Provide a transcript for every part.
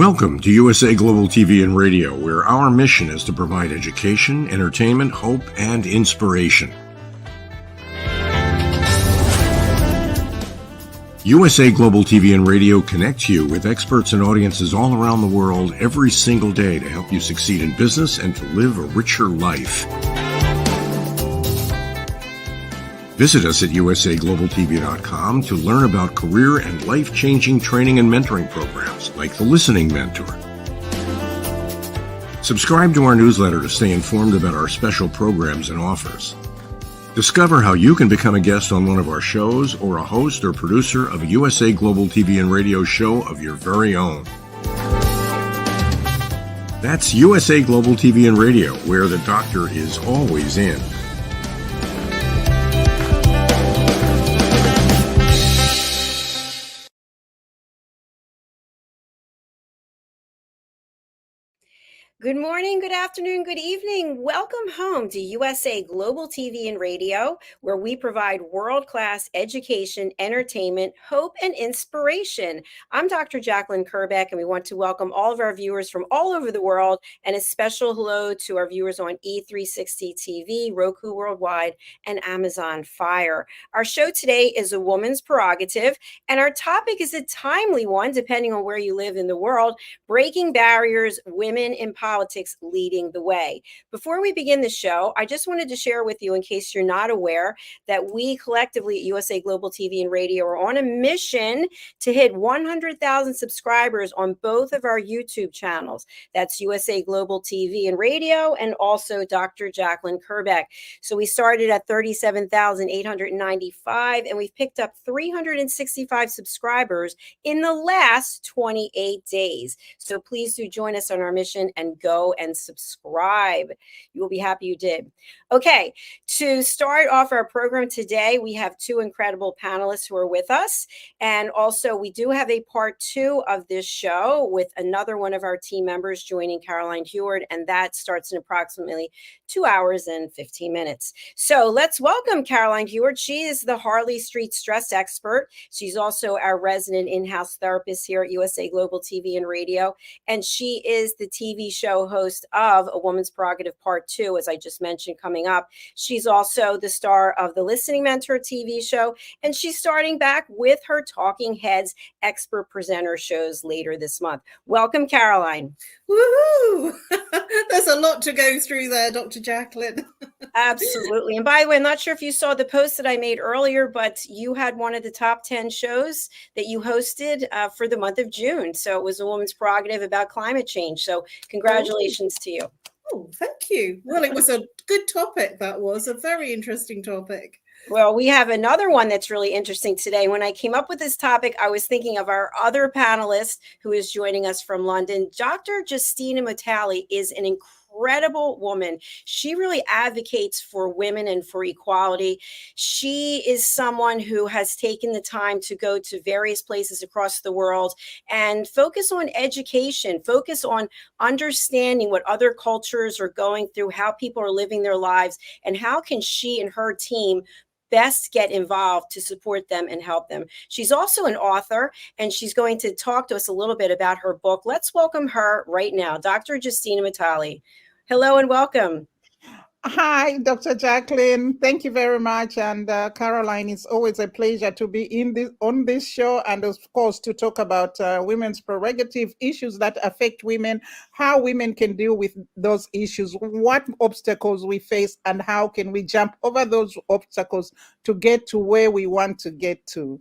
Welcome to USA Global TV and Radio, where our mission is to provide education, entertainment, hope, and inspiration. USA Global TV and Radio connects you with experts and audiences all around the world every single day to help you succeed in business and to live a richer life. Visit us at usaglobaltv.com to learn about career and life-changing training and mentoring programs like the Listening Mentor. Subscribe to our newsletter to stay informed about our special programs and offers. Discover how you can become a guest on one of our shows or a host or producer of a USA Global TV and Radio show of your very own. That's USA Global TV and Radio, where the doctor is always in. Good morning, good afternoon, good evening. Welcome home to USA Global TV and Radio, where we provide world-class education, entertainment, hope, and inspiration. I'm Dr. Jacalyn Kerbeck, and we want to welcome all of our viewers from all over the world, and a special hello to our viewers on E360 TV, Roku Worldwide, and Amazon Fire. Our show today is a woman's prerogative, and our topic is a timely one, depending on where you live in the world: breaking barriers, women in politics leading the way. Before we begin the show, I just wanted to share with you, in case you're not aware, that we collectively at USA Global TV and Radio are on a mission to hit 100,000 subscribers on both of our YouTube channels. That's USA Global TV and Radio and also Dr. Jacalyn Kerbeck. So we started at 37,895 and we've picked up 365 subscribers in the last 28 days. So please do join us on our mission and go and subscribe. You will be happy you did. Okay, to start off our program today, we have two incredible panelists who are with us. And also we do have a part 2 of this show with another one of our team members joining, Caroline HEWARD, and that starts in approximately 2 hours and 15 minutes. So let's welcome Caroline HEWARD. She is the Harley Street stress expert. She's also our resident in-house therapist here at USA Global TV and Radio. And she is the TV show host of A Woman's Prerogative Part 2, as I just mentioned, coming up. She's also the star of the Listening Mentor TV show, and she's starting back with her Talking Heads expert presenter shows later this month. Welcome, Caroline. Woohoo! There's a lot to go through there, Dr. Jacalyn. Absolutely. And by the way, I'm not sure if you saw the post that I made earlier, but you had one of the top 10 shows that you hosted for the month of June. So it was A Woman's Prerogative about climate change. So congratulations to you. Oh, thank you. Well, it was a good topic. That was a very interesting topic. Well, we have another one that's really interesting today. When I came up with this topic, I was thinking of our other panelist who is joining us from London. Dr. Justina MUTALE is an incredible woman. She really advocates for women and for equality. She is someone who has taken the time to go to various places across the world and focus on education, focus on understanding what other cultures are going through, how people are living their lives, and how can she and her team best get involved to support them and help them. She's also an author, and she's going to talk to us a little bit about her book. Let's welcome her right now, Dr. Justina MUTALE. Hello and welcome. Hi, Dr. Jacalyn. Thank you very much. And Caroline, it's always a pleasure to be on this show, and of course to talk about women's prerogative, issues that affect women, how women can deal with those issues, what obstacles we face, and how can we jump over those obstacles to get to where we want to get to.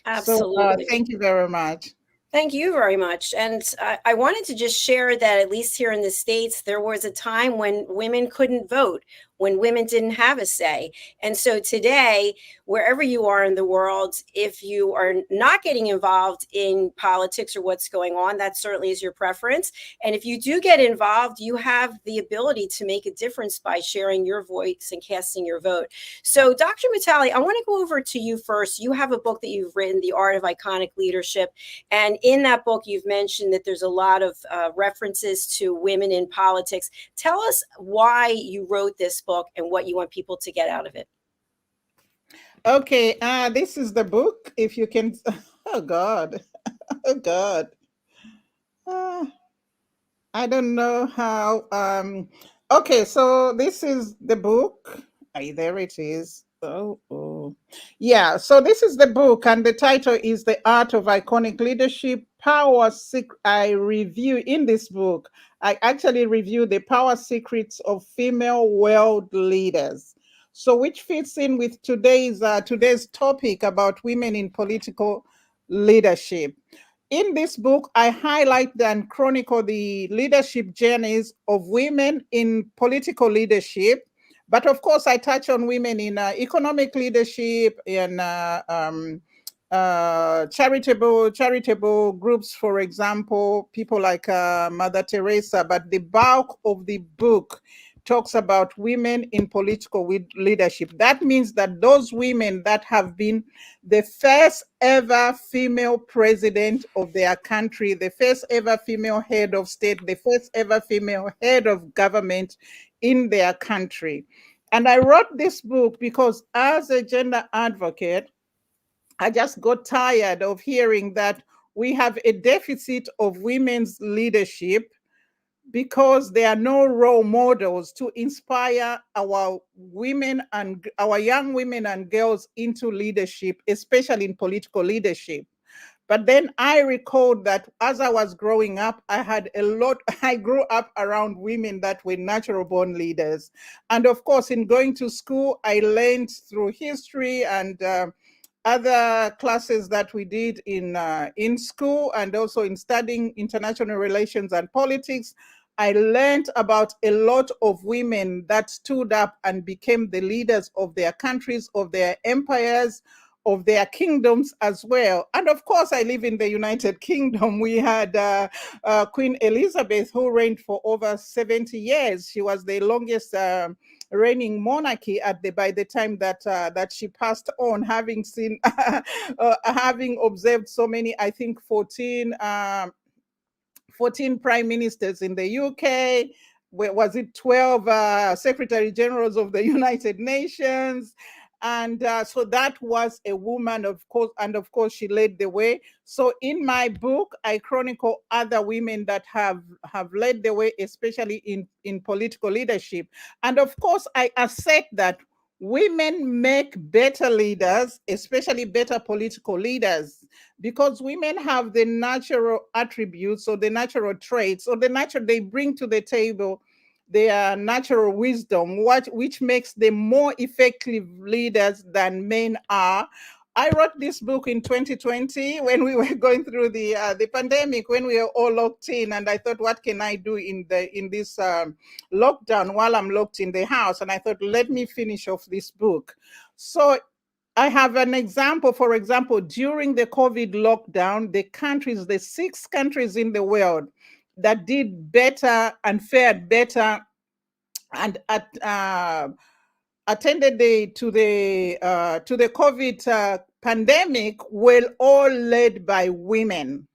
Absolutely. So thank you very much. Thank you very much. And I wanted to just share that, at least here in the States, there was a time when women couldn't vote, when women didn't have a say. And so today, wherever you are in the world, if you are not getting involved in politics or what's going on, that certainly is your preference. And if you do get involved, you have the ability to make a difference by sharing your voice and casting your vote. So Dr. MUTALE, I want to go over to you first. You have a book that you've written, The Art of Iconic Leadership. And in that book, you've mentioned that there's a lot of references to women in politics. Tell us why you wrote this book and what you want people to get out of it. Okay, this is the book. If you can, oh God, oh God. Uh, I don't know how. Okay, so this is the book. There it is. Oh. Yeah, so this is the book, and the title is The Art of Iconic Leadership Power I review in this book. I actually review the power secrets of female world leaders. So, which fits in with today's topic about women in political leadership. In this book, I highlight and chronicle the leadership journeys of women in political leadership. But of course, I touch on women in economic leadership, in charitable groups, for example, people like Mother Teresa. But the bulk of the book talks about women in political leadership. That means that those women that have been the first ever female president of their country, the first ever female head of state, the first ever female head of government in their country. And I wrote this book because as a gender advocate, I just got tired of hearing that we have a deficit of women's leadership because there are no role models to inspire our women and our young women and girls into leadership, especially in political leadership. But then I recalled that as I was growing up, I grew up around women that were natural born leaders. And of course, in going to school, I learned through history and other classes that we did in school, and also in studying international relations and politics. I learned about a lot of women that stood up and became the leaders of their countries, of their empires, of their kingdoms as well. And of course, I live in the United Kingdom. We had Queen Elizabeth, who reigned for over 70 years. She was the longest reigning monarchy by the time that she passed on, having seen, having observed so many, I think 14 prime ministers in the UK. Was it 12 secretary generals of the United Nations? And so that was a woman, of course, and of course she led the way. So in my book, I chronicle other women that have led the way, especially in political leadership. And of course, I assert that women make better leaders, especially better political leaders, because women have the natural attributes or the natural traits or they bring to the table their natural wisdom, which makes them more effective leaders than men are. I wrote this book in 2020 when we were going through the pandemic, when we were all locked in, and I thought, what can I do in this lockdown while I'm locked in the house? And I thought, let me finish off this book. So I have an example. For example, during the COVID lockdown, the 6 countries in the world that did better and fared better and attended to the COVID pandemic were all led by women.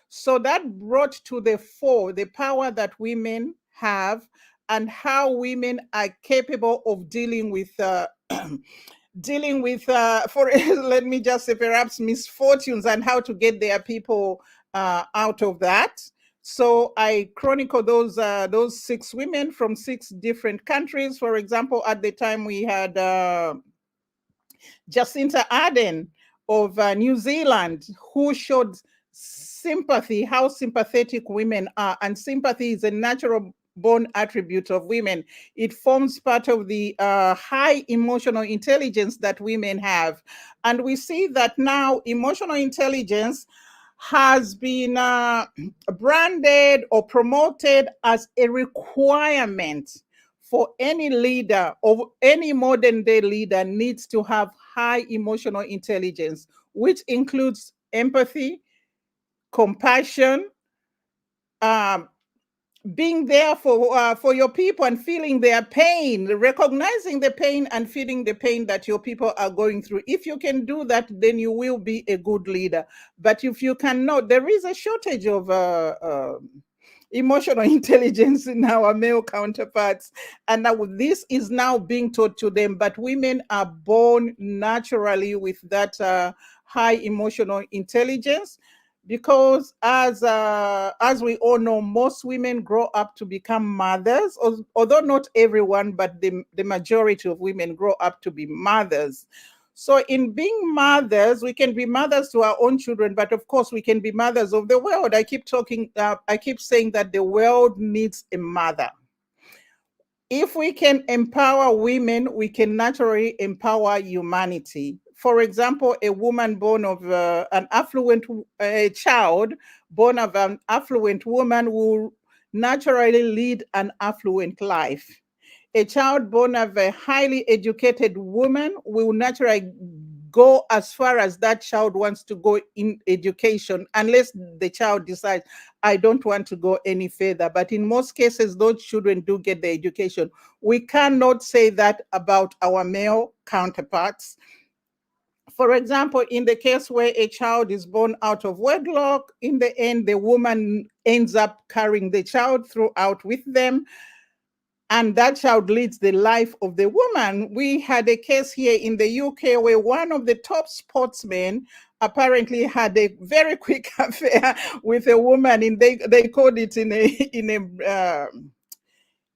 So that brought to the fore the power that women have and how women are capable of dealing with let me just say, perhaps misfortunes, and how to get their people out of that. So I chronicle those 6 women from 6 different countries. For example, at the time we had Jacinta Ardern of New Zealand, who showed sympathy, how sympathetic women are. And sympathy is a natural born attribute of women. It forms part of the high emotional intelligence that women have. And we see that now emotional intelligence has been branded or promoted as a requirement for any leader, or any modern day leader needs to have high emotional intelligence, which includes empathy, compassion, being there for your people and feeling their pain, recognizing the pain and feeling the pain that your people are going through. If you can do that, then you will be a good leader. But if you cannot, there is a shortage of emotional intelligence in our male counterparts, and now this is now being taught to them. But women are born naturally with that high emotional intelligence. because as we all know, most women grow up to become mothers, although not everyone, but the majority of women grow up to be mothers. So in being mothers, we can be mothers to our own children, but of course we can be mothers of the world. I keep saying that the world needs a mother. If we can empower women, we can naturally empower humanity. For example, a woman born of a child born of an affluent woman will naturally lead an affluent life. A child born of a highly educated woman will naturally go as far as that child wants to go in education, unless the child decides, I don't want to go any further. But in most cases, those children do get the education. We cannot say that about our male counterparts. For example, in the case where a child is born out of wedlock, in the end, the woman ends up carrying the child throughout with them, and that child leads the life of the woman. We had a case here in the UK where one of the top sportsmen apparently had a very quick affair with a woman, and they called it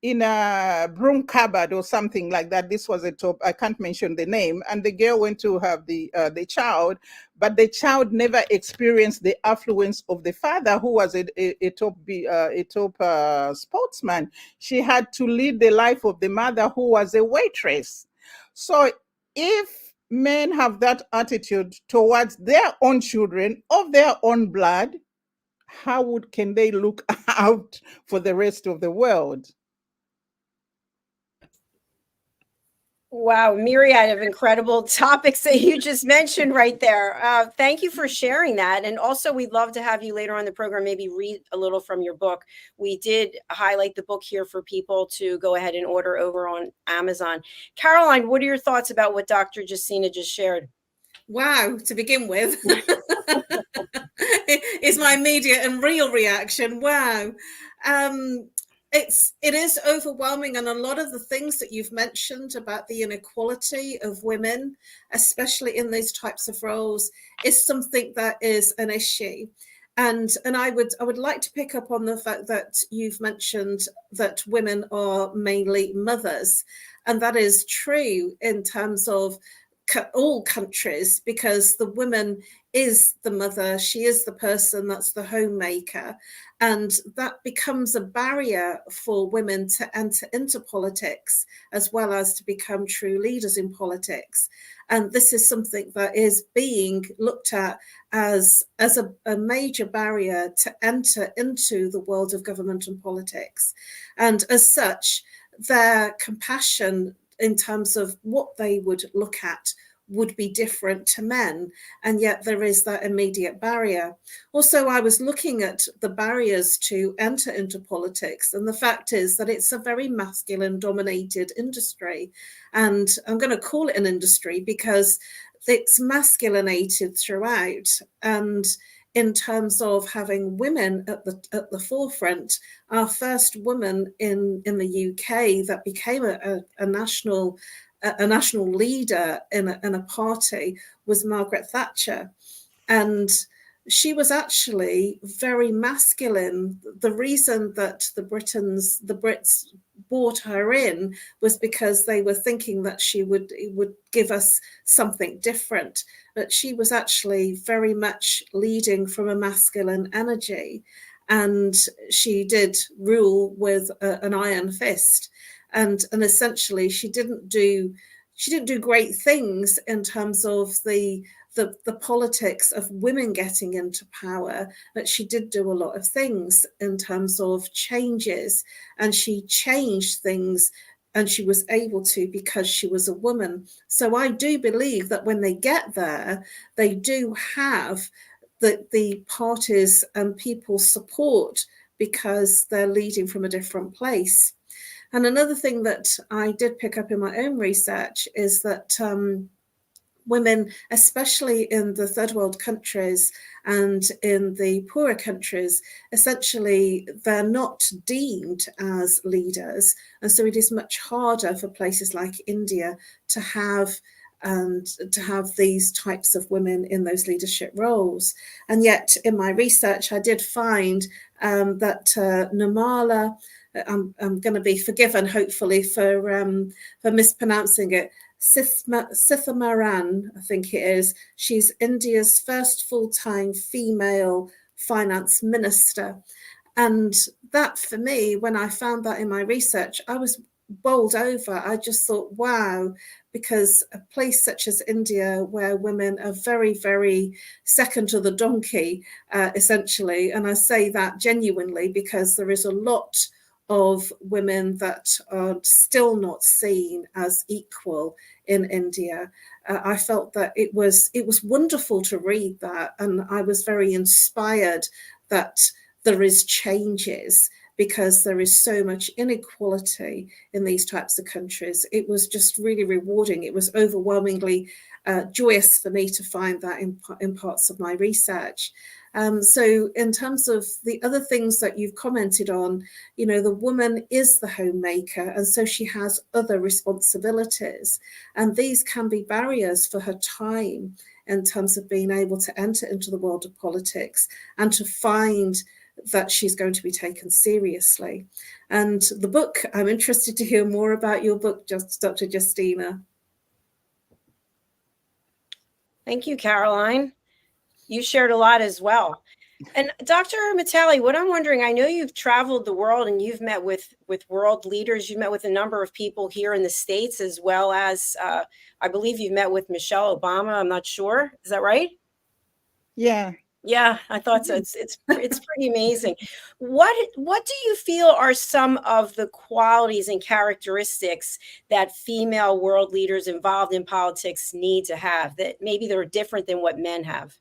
in a broom cupboard or something like that. This was a top, I can't mention the name, and the girl went to have the child, but the child never experienced the affluence of the father, who was a top sportsman. She had to lead the life of the mother, who was a waitress. So if men have that attitude towards their own children of their own blood, how can they look out for the rest of the world? Wow, myriad of incredible topics that you just mentioned right there. Thank you for sharing that. And also, we'd love to have you later on the program, maybe read a little from your book. We did highlight the book here for people to go ahead and order over on Amazon. Caroline, what are your thoughts about what Dr. Justina just shared? Wow, to begin with, is my immediate and real reaction. Wow. It is overwhelming, and a lot of the things that you've mentioned about the inequality of women, especially in these types of roles, is something that is an issue. And I would like to pick up on the fact that you've mentioned that women are mainly mothers, and that is true in terms of all countries, because the woman is the mother, she is the person that's the homemaker, and that becomes a barrier for women to enter into politics as well as to become true leaders in politics. And this is something that is being looked at as a major barrier to enter into the world of government and politics. And as such, their compassion in terms of what they would look at would be different to men, and yet there is that immediate barrier. Also, I was looking at the barriers to enter into politics, and the fact is that it's a very masculine dominated industry, and I'm going to call it an industry because it's masculinated throughout. And in terms of having women at the forefront, our first woman in the UK that became a national leader in a party was Margaret Thatcher. And she was actually very masculine. The reason that the Brits brought her in was because they were thinking that she would give us something different. But she was actually very much leading from a masculine energy. And she did rule with an iron fist. And essentially, she didn't do great things in terms of the politics of women getting into power, but she did do a lot of things in terms of changes, and she changed things, and she was able to because she was a woman. So I do believe that when they get there, they do have the parties and people's support because they're leading from a different place. And another thing that I did pick up in my own research is that women, especially in the third world countries and in the poorer countries, essentially they're not deemed as leaders. And so it is much harder for places like India to have and to have these types of women in those leadership roles. And yet in my research, I did find that Namala, I'm going to be forgiven, hopefully, for mispronouncing it, Sithamaran, I think it is. She's India's first full-time female finance minister. And that, for me, when I found that in my research, I was bowled over. I just thought, wow, because a place such as India, where women are very, very second to the donkey, essentially, and I say that genuinely because there is a lot of women that are still not seen as equal in India. I felt that it was wonderful to read that, and I was very inspired that there is changes, because there is so much inequality in these types of countries. It was just really rewarding. It was overwhelmingly joyous for me to find that in parts of my research. So in terms of the other things that you've commented on, you know, the woman is the homemaker, and so she has other responsibilities. And these can be barriers for her time in terms of being able to enter into the world of politics and to find that she's going to be taken seriously. And the book, I'm interested to hear more about your book, Dr. Justina. Thank you, Caroline. You shared a lot as well. And Dr. MUTALE, what I'm wondering, I know you've traveled the world and you've met with world leaders. You've met with a number of people here in the States, as well as, I believe you've met with Michelle Obama. I'm not sure. Is that right? Yeah. Yeah, I thought so. It's pretty amazing. What do you feel are some of the qualities and characteristics that female world leaders involved in politics need to have that maybe they're different than what men have?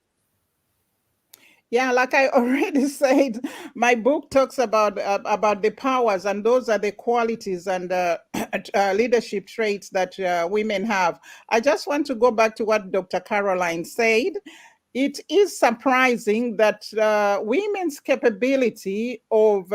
Yeah, like I already said, my book talks about the powers, and those are the qualities and leadership traits that women have. I just want to go back to what Dr. Caroline said. It is surprising that women's capability of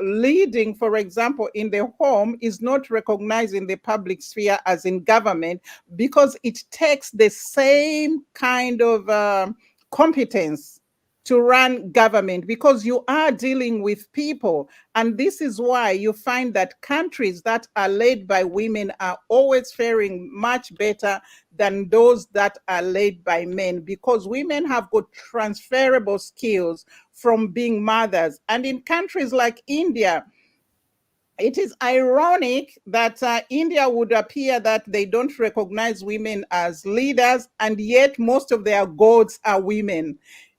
leading, for example, in the home is not recognized in the public sphere as in government, because it takes the same kind of competence to run government, because you are dealing with people. And this is why you find that countries that are led by women are always faring much better than those that are led by men, because women have got transferable skills from being mothers. And in countries like India, it is ironic that India would appear that they don't recognize women as leaders, and yet most of their gods are women.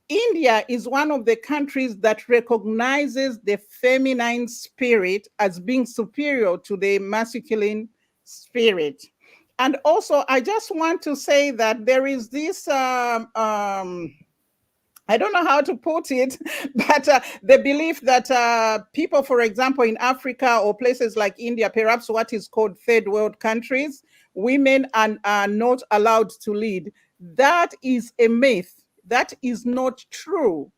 India is one of the countries that recognizes the feminine spirit as being superior to the masculine spirit. And also, I just want to say that there is this, I don't know how to put it, but the belief that people, for example, in Africa or places like India, perhaps what is called third world countries, women are not allowed to lead. That is a myth. That is not true.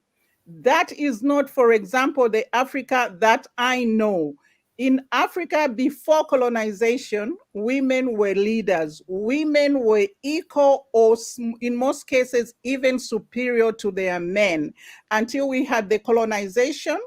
That is not, for example, the Africa that I know. In Africa before colonization, women were leaders. Women were equal, or in most cases, even superior to their men, until we had the colonization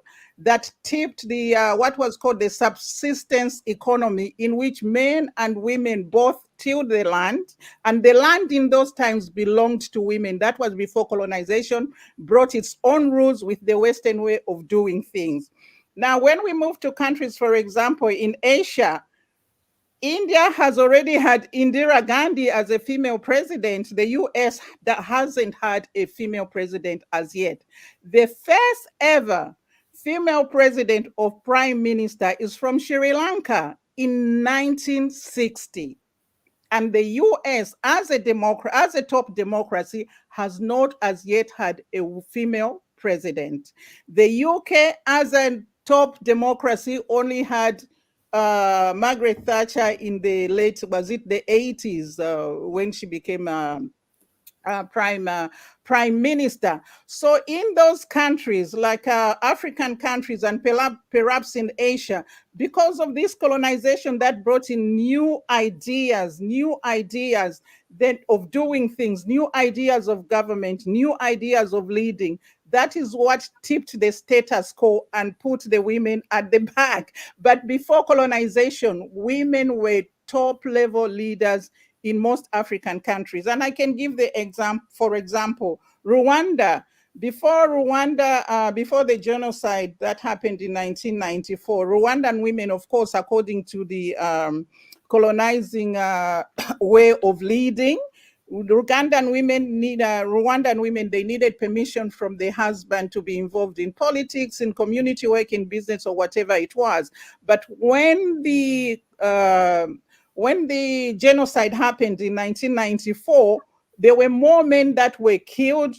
that tipped the what was called the subsistence economy, in which men and women both tilled the land, and the land in those times belonged to women. That was before colonization brought its own rules with the Western way of doing things. Now, when we move to countries, for example, in Asia, India has already had Indira Gandhi as a female president. The US that hasn't had a female president as yet. The first ever female president of prime minister is from Sri Lanka in 1960. And the US, as a top democracy, has not as yet had a female president. The UK, as a top democracy, only had Margaret Thatcher in the late, was it the 80s, when she became prime minister. So in those countries, like African countries and perhaps in Asia, because of this colonization that brought in new ideas, of doing things, new ideas of government, new ideas of leading. That is what tipped the status quo and put the women at the back. But before colonization, women were top level leaders in most African countries. And I can give the example, for example, Rwanda. Before the genocide that happened in 1994, Rwandan women, of course, according to the colonizing way of leading, Rwandan women, they needed permission from their husband to be involved in politics, in community work, in business, or whatever it was. But when the genocide happened in 1994, there were more men that were killed,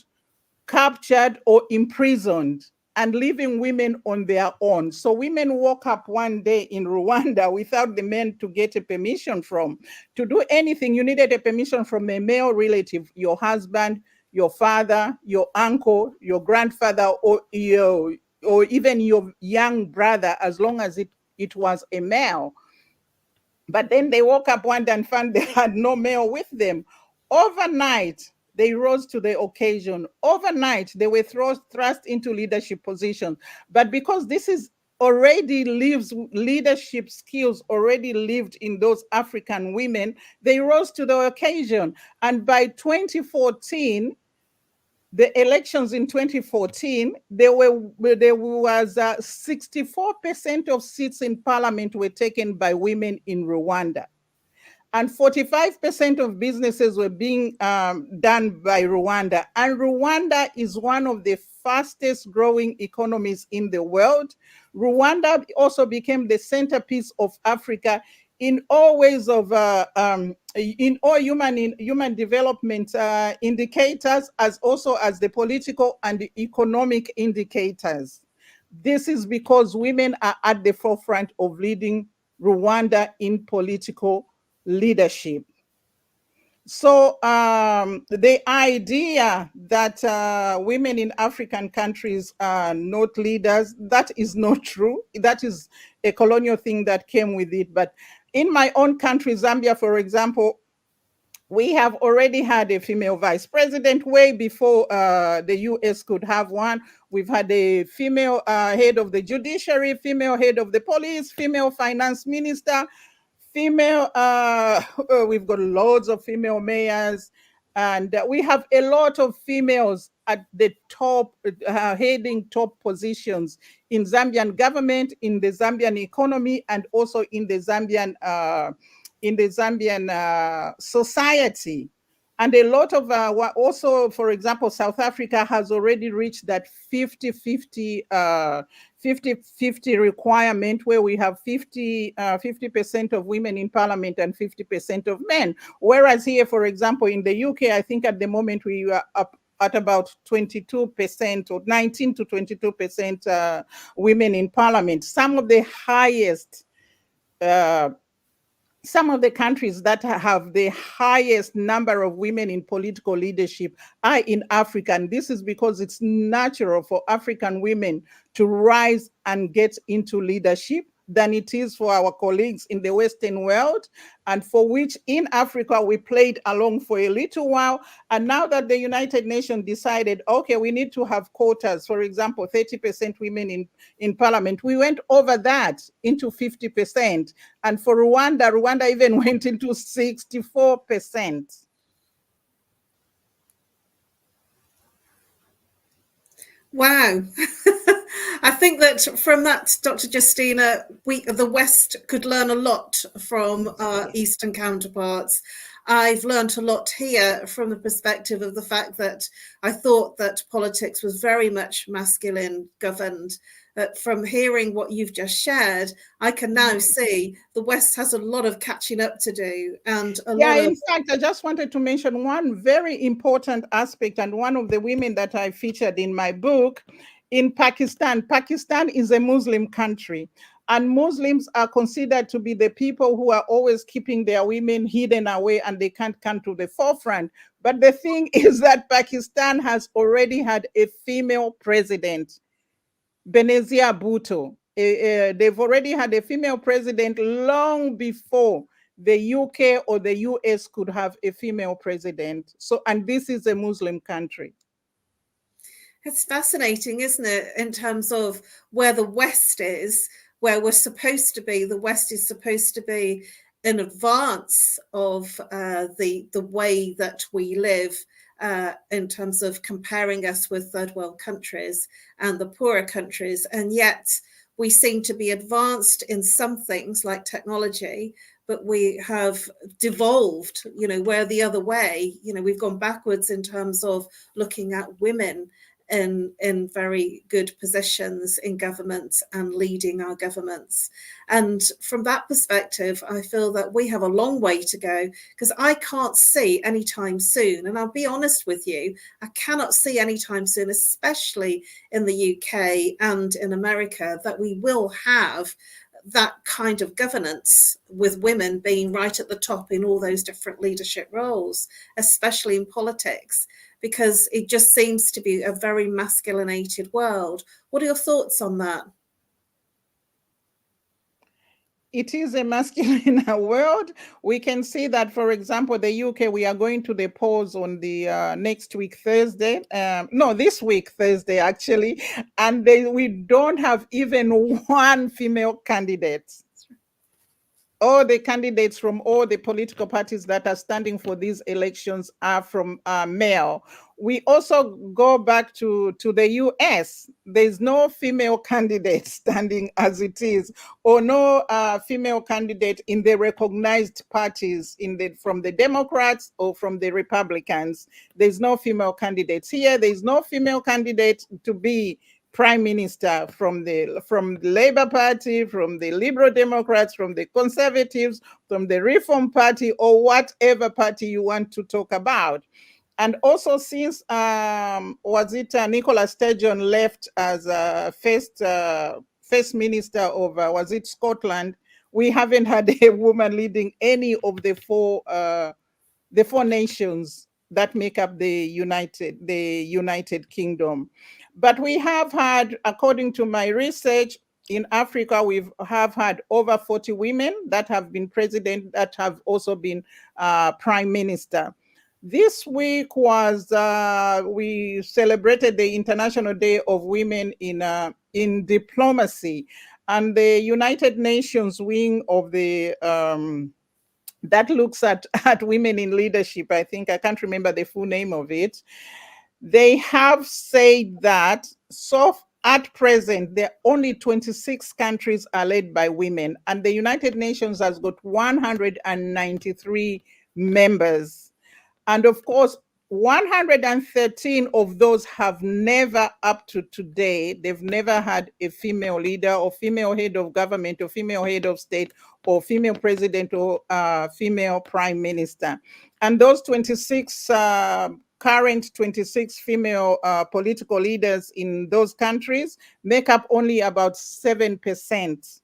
captured, or imprisoned, and leaving women on their own. So women woke up one day in Rwanda without the men to get a permission from. To do anything, you needed a permission from a male relative, your husband, your father, your uncle, your grandfather, or even your young brother, as long as it was a male. But then they woke up one day and found they had no male with them. Overnight, they rose to the occasion. Overnight, they were thrust into leadership positions. But because this is already leadership skills already lived in those African women, they rose to the occasion. And by 2014, the elections in 2014, there was 64% of seats in parliament were taken by women in Rwanda. And 45% of businesses were being done by Rwanda. And Rwanda is one of the fastest growing economies in the world. Rwanda also became the centerpiece of Africa in all ways of, in all human development indicators, as also as the political and the economic indicators. This is because women are at the forefront of leading Rwanda in political leadership. So the idea that women in African countries are not leaders, that is not true. That is a colonial thing that came with it. But in my own country, Zambia, for example, we have already had a female vice president way before the US could have one. We've had a female head of the judiciary, female head of the police, female finance minister, female, we've got loads of female mayors, and we have a lot of females at the top, heading top positions in Zambian government, in the Zambian economy, and also in the Zambian society. And a lot of also, for example, South Africa has already reached that 50-50 requirement, where we have 50% of women in parliament and 50% of men. Whereas here, for example, in the UK, I think at the moment we are up at about 22% or 19 to 22% women in parliament. Some of the highest some of the countries that have the highest number of women in political leadership are in Africa. And this is because it's natural for African women to rise and get into leadership than it is for our colleagues in the Western world, and for which in Africa we played along for a little while. And now that the United Nations decided, okay, we need to have quotas, for example, 30% women in parliament, we went over that into 50%. And for Rwanda even went into 64%. Wow. I think that from that, Dr. Justina, the West could learn a lot from our Eastern counterparts. I've learned a lot here from the perspective of the fact that I thought that politics was very much masculine governed. From hearing what you've just shared, I can now see the West has a lot of catching up to do. And in fact, I just wanted to mention one very important aspect, and one of the women that I featured in my book in Pakistan. Pakistan is a Muslim country, and Muslims are considered to be the people who are always keeping their women hidden away and they can't come to the forefront. But the thing is that Pakistan has already had a female president, Benazir Bhutto. They've already had a female president long before the UK or the US could have a female president. So, and this is a Muslim country. It's fascinating, isn't it, in terms of where the West is, where we're supposed to be. The West is supposed to be in advance of the way that we live in terms of comparing us with third world countries and the poorer countries. And yet we seem to be advanced in some things like technology, but we have devolved, we're the other way. We've gone backwards in terms of looking at women in very good positions in governments and leading our governments. And from that perspective, I feel that we have a long way to go, because I can't see anytime soon, and I'll be honest with you, I cannot see anytime soon, especially in the UK and in America, that we will have that kind of governance with women being right at the top in all those different leadership roles, especially in politics, because it just seems to be a very masculinated world. What are your thoughts on that? It is a masculine world. We can see that, for example, the UK, we are going to the polls on the next week, Thursday. No, this week, Thursday, actually. And we don't have even one female candidate. All the candidates from all the political parties that are standing for these elections are from male. We also go back to the US. There's no female candidate standing as it is, or no female candidate in the recognized parties from the Democrats or from the Republicans. There's no female candidates here. There's no female candidate to be prime minister from the Labour Party, from the Liberal Democrats, from the Conservatives, from the Reform Party, or whatever party you want to talk about. And also, since Nicola Sturgeon left as first minister of Scotland, we haven't had a woman leading any of the four nations that make up the United Kingdom. But we have had, according to my research, in Africa, we have had over 40 women that have been president, that have also been prime minister. This week was, we celebrated the International Day of Women in Diplomacy, and the United Nations wing of the that looks at women in leadership. I can't remember the full name of it. They have said that at present, there are only 26 countries are led by women, and the United Nations has got 193 members. And of course, 113 of those have never, up to today, they've never had a female leader or female head of government or female head of state or female president or female prime minister. And those 26 current 26 female political leaders in those countries make up only about 7%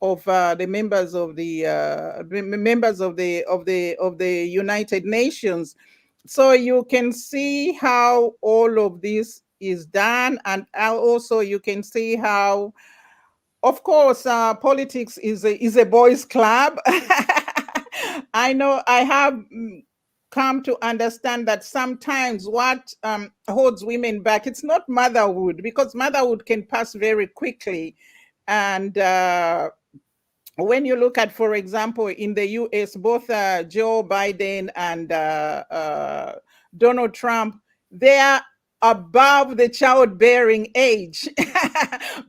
of the members of the United Nations. So you can see how all of this is done, and also you can see how, of course, politics is a boys' club. I know I have come to understand that sometimes what holds women back, it's not motherhood, because motherhood can pass very quickly. And when you look at, for example, in the US, both Joe Biden and Donald Trump, they are above the childbearing age.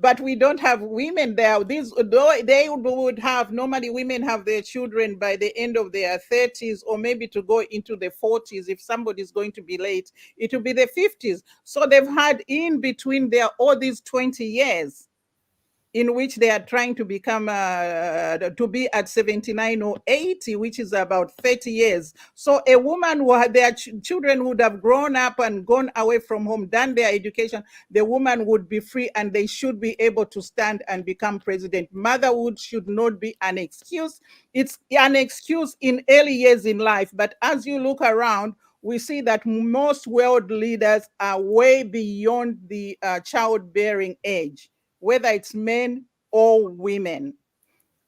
But we don't have women there. They would have, normally women have their children by the end of their 30s, or maybe to go into the 40s. If somebody's going to be late, it will be the 50s. So they've had in between there all these 20 years in which they are trying to become, to be at 79 or 80, which is about 30 years. So a woman who had their children would have grown up and gone away from home, done their education, the woman would be free and they should be able to stand and become president. Motherhood should not be an excuse. It's an excuse in early years in life. But as you look around, we see that most world leaders are way beyond the childbearing age, whether it's men or women.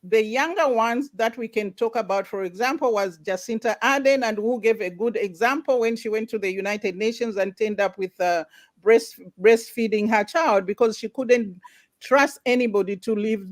the younger ones that we can talk about, for example, was Jacinta Ardern, and who gave a good example when she went to the United Nations and ended up with breastfeeding her child, because she couldn't trust anybody to leave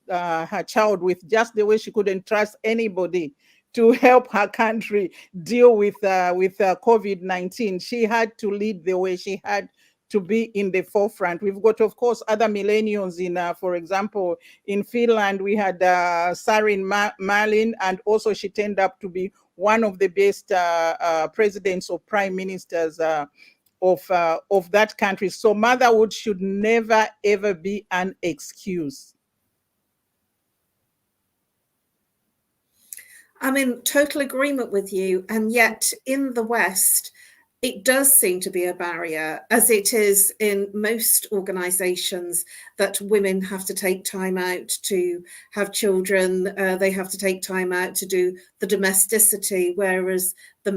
her child with, just the way she couldn't trust anybody to help her country deal with COVID-19. She had to lead the way. She had to be in the forefront. We've got, of course, other millennials in, for example, in Finland, we had Sarin Marlin, and also she turned up to be one of the best presidents or prime ministers of that country. So motherhood should never, ever be an excuse. I'm in total agreement with you. And yet in the West, it does seem to be a barrier, as it is in most organizations, that women have to take time out to have children. They have to take time out to do the domesticity, whereas the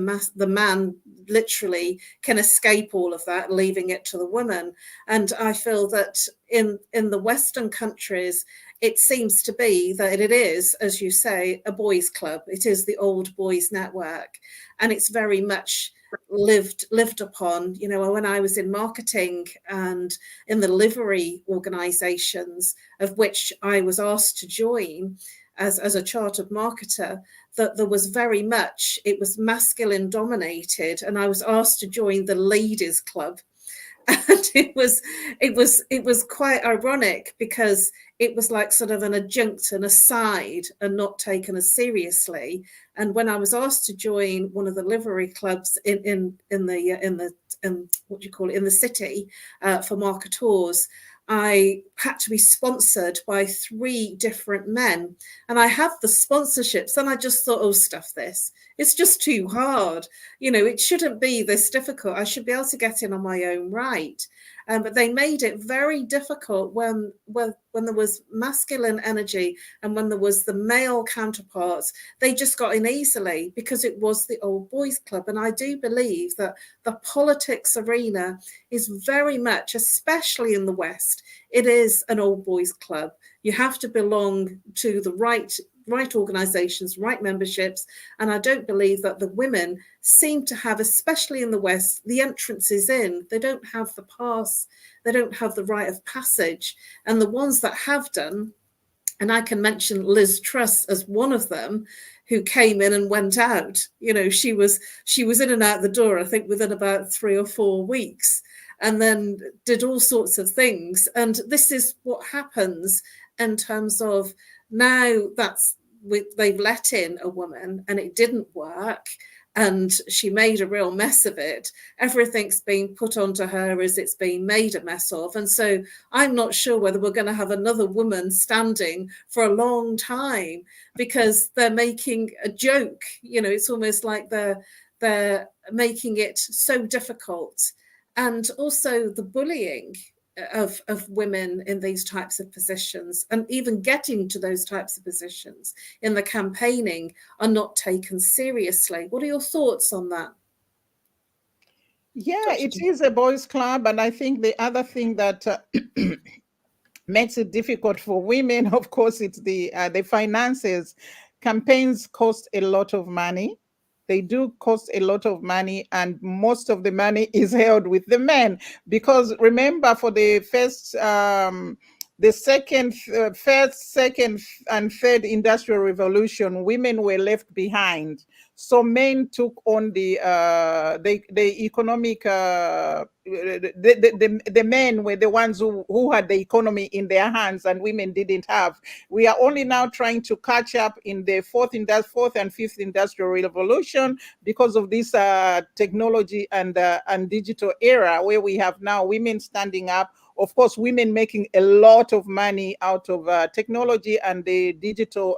man literally can escape all of that, leaving it to the woman. And I feel that in the Western countries, it seems to be that it is, as you say, a boys' club. It is the old boys' network, and it's very much lived upon. You know, when I was in marketing and in the livery organizations, of which I was asked to join as a chartered marketer, that there was very much, it was masculine dominated, and I was asked to join the ladies' club. And it was quite ironic, because it was like sort of an adjunct, an aside, and not taken as seriously. And when I was asked to join one of the livery clubs in what do you call it, in the city for marketeurs, I had to be sponsored by 3 different men, and I had the sponsorships, and I just thought, oh, stuff this. It's just too hard. You know, it shouldn't be this difficult. I should be able to get in on my own right. But they made it very difficult when there was masculine energy and when there was the male counterparts. They just got in easily because it was the old boys club. And I do believe that the politics arena is very much, especially in the West, it is an old boys club. You have to belong to the right organizations, right memberships. And I don't believe that the women seem to have, especially in the West, the entrances in. They don't have the pass. They don't have the rite of passage. And the ones that have done, and I can mention Liz Truss as one of them, who came in and went out. You know, she was in and out the door, I think, within about 3 or 4 weeks, and then did all sorts of things. And this is what happens in terms of, now they've let in a woman and it didn't work, and she made a real mess of it. Everything's being put onto her as it's being made a mess of. And so I'm not sure whether we're going to have another woman standing for a long time, because they're making a joke. You know, it's almost like they're making it so difficult. And also the bullying of women in these types of positions, and even getting to those types of positions in the campaigning, are not taken seriously. What are your thoughts on that? Yeah, it is a boys' club, and I think the other thing that makes it difficult for women, of course, it's the finances. Campaigns cost a lot of money. They do cost a lot of money, and most of the money is held with the men, because remember, for the first, second, and third industrial revolution, women were left behind. So men took on the economic. The men were the ones who had the economy in their hands, and women didn't have. We are only now trying to catch up in the fourth and fifth industrial revolution, because of this technology and digital era, where we have now women standing up. Of course, women making a lot of money out of technology and the digital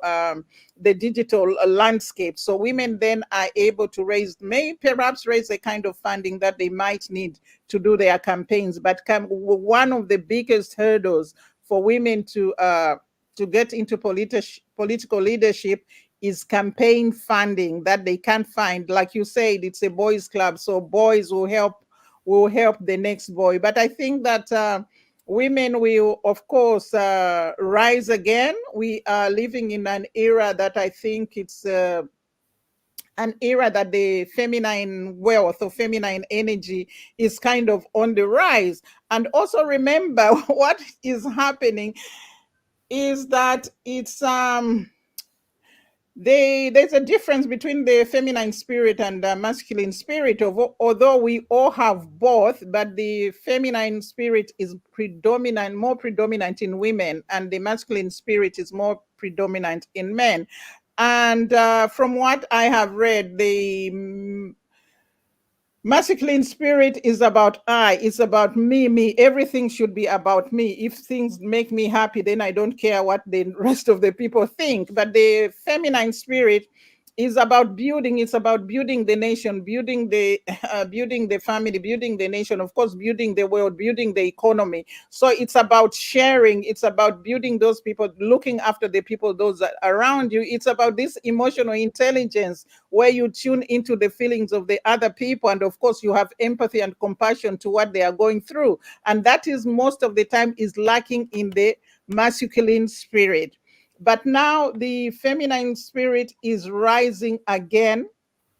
landscape. So women then are able to perhaps raise the kind of funding that they might need to do their campaigns. But one of the biggest hurdles for women to get into political leadership is campaign funding that they can't find. Like you said, it's a boys' club, so boys will help the next boy. But I think that women will, of course, rise again. We are living in an era that I think it's an era that the feminine wealth or feminine energy is kind of on the rise. And also remember what is happening is that it's there's a difference between the feminine spirit and the masculine spirit, although we all have both, but the feminine spirit is more predominant in women, and the masculine spirit is more predominant in men. And from what I have read, the masculine spirit is about it's about me. Everything should be about me. If things make me happy, then I don't care what the rest of the people think. But the feminine spirit is about building. It's about building the nation, building the family, building the nation, of course, building the world, building the economy. So it's about sharing. It's about building those people, looking after the people, those around you. It's about this emotional intelligence where you tune into the feelings of the other people. And of course, you have empathy and compassion to what they are going through. And that is most of the time is lacking in the masculine spirit. But now the feminine spirit is rising again.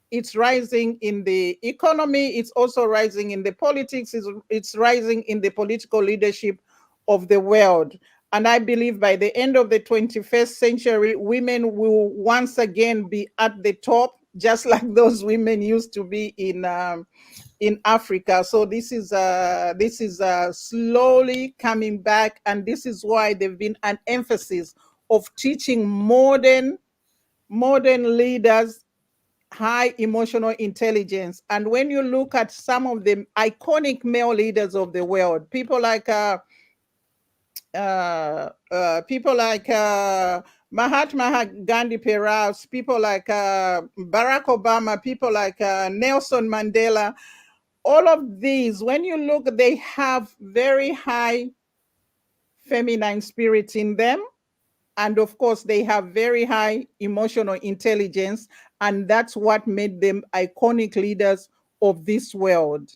It's rising in the economy. It's also rising in the politics. It's rising in the political leadership of the world. And I believe by the end of the 21st century, women will once again be at the top, just like those women used to be in Africa. So this is slowly coming back, and this is why there's been an emphasis of teaching modern leaders high emotional intelligence. And when you look at some of the iconic male leaders of the world, people like Mahatma Gandhi Perez, people like Barack Obama, people like Nelson Mandela, all of these, when you look, they have very high feminine spirits in them. And of course, they have very high emotional intelligence. And that's what made them iconic leaders of this world.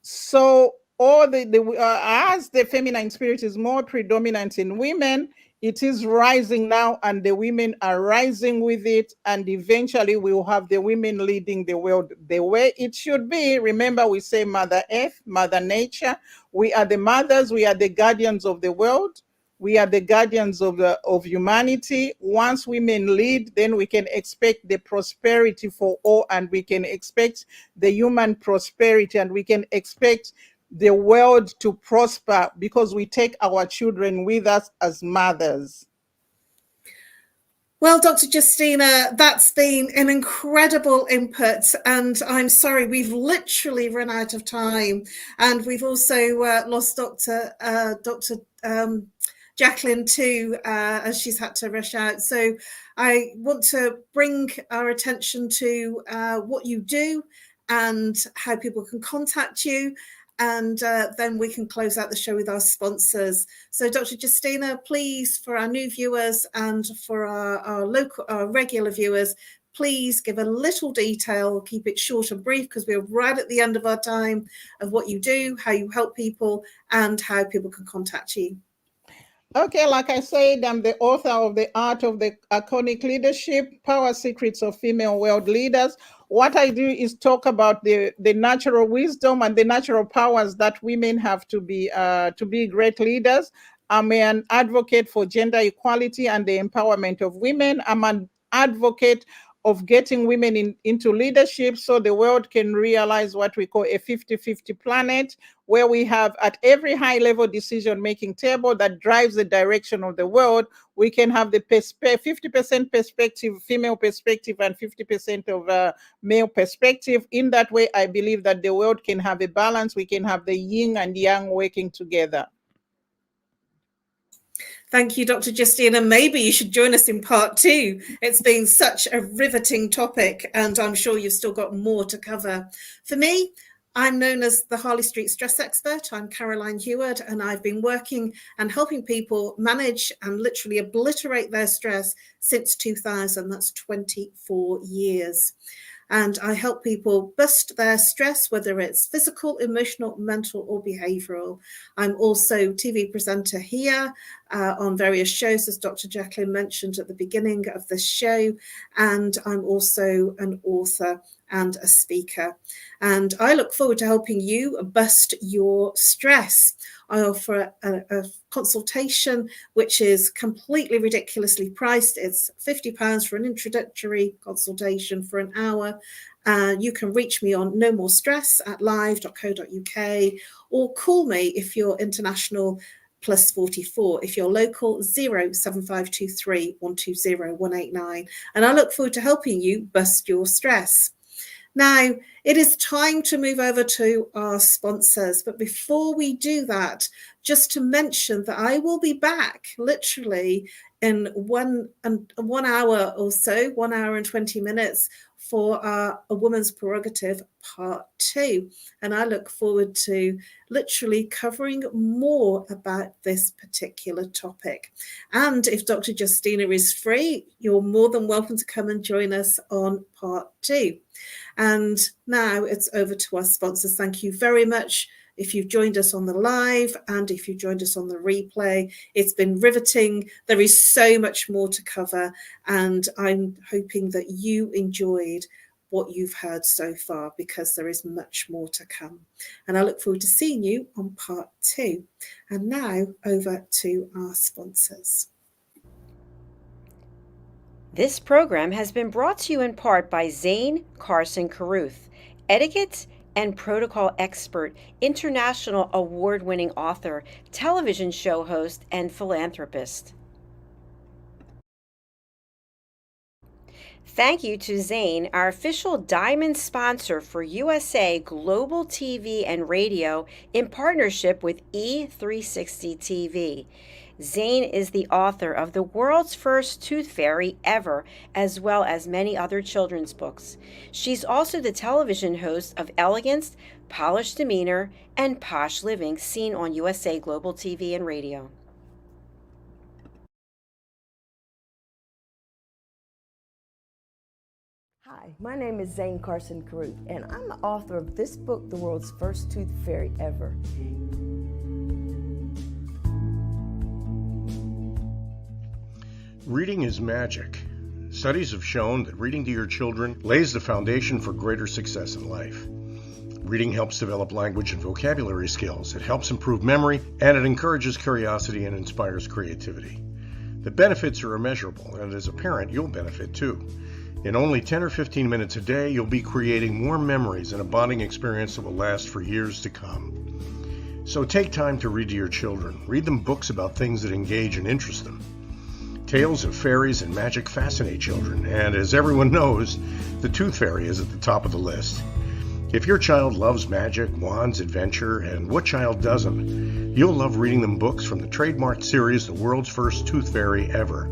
So as the feminine spirit is more predominant in women, it is rising now, and the women are rising with it. And eventually we'll have the women leading the world the way it should be. Remember, we say Mother Earth, Mother Nature. We are the mothers. We are the guardians of the world. We are the guardians of humanity. Once women lead, then we can expect the prosperity for all, and we can expect the human prosperity, and we can expect the world to prosper because we take our children with us as mothers. Well, Dr. Justina, that's been an incredible input, and I'm sorry, we've literally run out of time, and we've also lost Dr. Jacalyn too, as she's had to rush out. So I want to bring our attention to what you do and how people can contact you. And then we can close out the show with our sponsors. So Dr. Justina, please, for our new viewers and for our regular viewers, please give a little detail, keep it short and brief, because we're right at the end of our time, of what you do, how you help people, and how people can contact you. Okay, like I said, I'm the author of The Art of the Iconic Leadership, Power Secrets of Female World Leaders. What I do is talk about the natural wisdom and the natural powers that women have to be great leaders. I'm an advocate for gender equality and the empowerment of women. I'm an advocate of getting women into leadership so the world can realize what we call a 50-50 planet, where we have at every high-level decision-making table that drives the direction of the world, we can have the 50% perspective, female perspective, and 50% of male perspective. In that way, I believe that the world can have a balance. We can have the yin and yang working together. Thank you, Dr. Justina. Maybe you should join us in part 2. It's been such a riveting topic, and I'm sure you've still got more to cover. For me, I'm known as the Harley Street Stress Expert. I'm Caroline HEWARD, and I've been working and helping people manage and literally obliterate their stress since 2000. That's 24 years. And I help people bust their stress, whether it's physical, emotional, mental, or behavioral. I'm also TV presenter here on various shows, as Dr. Jacalyn mentioned at the beginning of the show. And I'm also an author and a speaker. And I look forward to helping you bust your stress. I offer a consultation which is completely ridiculously priced. It's £50 for an introductory consultation for an hour. You can reach me on nomorestress@live.co.uk or call me if you're international +44. If you're local, 07523 120 189. And I look forward to helping you bust your stress. Now, it is time to move over to our sponsors. But before we do that, just to mention that I will be back literally in 1 hour or so, 1 hour and 20 minutes for A Woman's Prerogative Part 2. And I look forward to literally covering more about this particular topic. And if Dr. Justina is free, you're more than welcome to come and join us on Part 2. And now it's over to our sponsors. Thank you very much if you've joined us on the live and if you joined us on the replay. It's been riveting. There is so much more to cover, and I'm hoping that you enjoyed what you've heard so far, because there is much more to come. And I look forward to seeing you on Part 2. And now over to our sponsors. This program has been brought to you in part by Zane Carson Carruth, etiquette and protocol expert, international award-winning author, television show host, and philanthropist. Thank you to Zane, our official diamond sponsor for USA Global TV and Radio in partnership with E360 TV. Zane is the author of The World's First Tooth Fairy Ever, as well as many other children's books. She's also the television host of Elegance, Polished Demeanor, and Posh Living, seen on USA Global TV and Radio. Hi, my name is Zane Carson Carruth, and I'm the author of this book, The World's First Tooth Fairy Ever. Reading is magic. Studies have shown that reading to your children lays the foundation for greater success in life. Reading helps develop language and vocabulary skills. It helps improve memory, and it encourages curiosity and inspires creativity. The benefits are immeasurable, and as a parent, you'll benefit too. In only 10 or 15 minutes a day, you'll be creating more memories and a bonding experience that will last for years to come. So take time to read to your children. Read them books about things that engage and interest them. Tales of fairies and magic fascinate children, and as everyone knows, the Tooth Fairy is at the top of the list. If your child loves magic, wands, adventure, and what child doesn't, you'll love reading them books from the trademarked series The World's First Tooth Fairy Ever.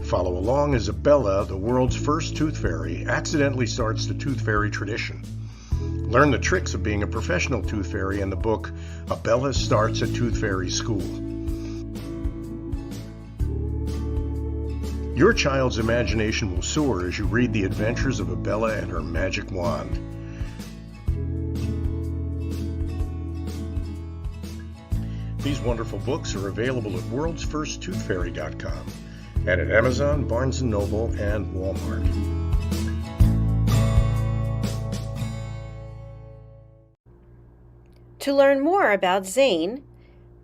Follow along as Abella, the world's first tooth fairy, accidentally starts the tooth fairy tradition. Learn the tricks of being a professional tooth fairy in the book Abella Starts a Tooth Fairy School. Your child's imagination will soar as you read the adventures of Abella and her magic wand. These wonderful books are available at worldsfirsttoothfairy.com and at Amazon, Barnes & Noble, and Walmart. To learn more about Zane,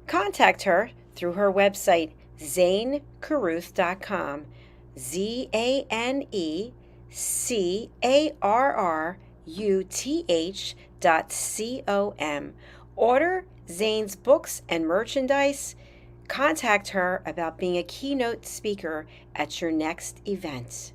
contact her through her website, zanecarruth.com, ZANECARRUTH.com. Order Zane's books and merchandise. Contact her about being a keynote speaker at your next event.